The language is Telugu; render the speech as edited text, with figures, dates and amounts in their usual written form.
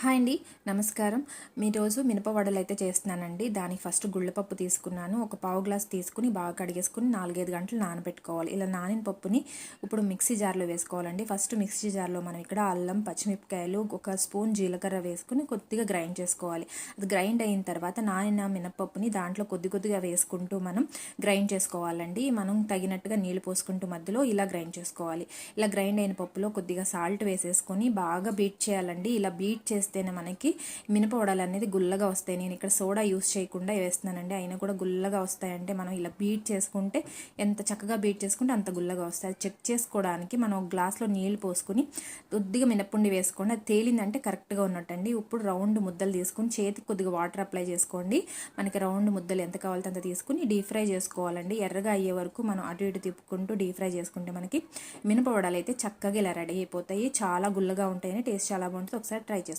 హాయ్ అండి, నమస్కారం. ఈరోజు మినప వడలు అయితే చేస్తున్నానండి. దానికి ఫస్ట్ గుళ్ళపప్పు తీసుకున్నాను. ఒక పావు గ్లాస్ తీసుకుని బాగా కడిగేసుకుని 4-5 గంటలు నానబెట్టుకోవాలి. ఇలా నానిన పప్పుని ఇప్పుడు మిక్సీ జార్లో వేసుకోవాలండి. ఫస్ట్ మిక్సీ జార్లో మనం ఇక్కడ అల్లం, పచ్చిమిరపకాయలు, ఒక స్పూన్ జీలకర్ర వేసుకుని కొద్దిగా గ్రైండ్ చేసుకోవాలి. అది గ్రైండ్ అయిన తర్వాత నానిన మినపప్పుని దాంట్లో కొద్దిగా వేసుకుంటూ మనం గ్రైండ్ చేసుకోవాలండి. మనం తగినట్టుగా నీళ్లు పోసుకుంటూ మధ్యలో ఇలా గ్రైండ్ చేసుకోవాలి. ఇలా గ్రైండ్ అయిన పప్పులో కొద్దిగా సాల్ట్ వేసేసుకొని బాగా బీట్ చేయాలండి. ఇలా బీట్ చేస్తేనే మనకి మినప వడలు అనేది గుల్లగా వస్తాయి. నేను ఇక్కడ సోడా యూస్ చేయకుండా వేస్తున్నానండి, అయినా కూడా గుల్లగా వస్తాయంటే మనం ఇలా బీట్ చేసుకుంటే ఎంత చక్కగా బీట్ చేసుకుంటే అంత గుల్లగా వస్తాయి. చెక్ చేసుకోవడానికి మనం ఒక గ్లాస్లో నీళ్లు పోసుకుని కొద్దిగా మినప్పుండి వేసుకోండి. అది తేలిందంటే కరెక్ట్గా ఉన్నట్టండి. ఇప్పుడు రౌండ్ ముద్దలు తీసుకుని చేతికి కొద్దిగా వాటర్ అప్లై చేసుకోండి. మనకి రౌండ్ ముద్దలు ఎంత కావాలంటే అంత తీసుకుని డీప్ ఫ్రై చేసుకోవాలండి. ఎర్రగా అయ్యే వరకు మనం అటు ఇటు తిప్పుకుంటూ డీప్ ఫ్రై చేసుకుంటే మనకి మినప వడలు అయితే చక్కగా ఇలా రెడీ అయిపోతాయి. చాలా గుల్లగా ఉంటాయని, టేస్ట్ చాలా బాగుంటుంది. ఒకసారి ట్రై చేసుకోండి.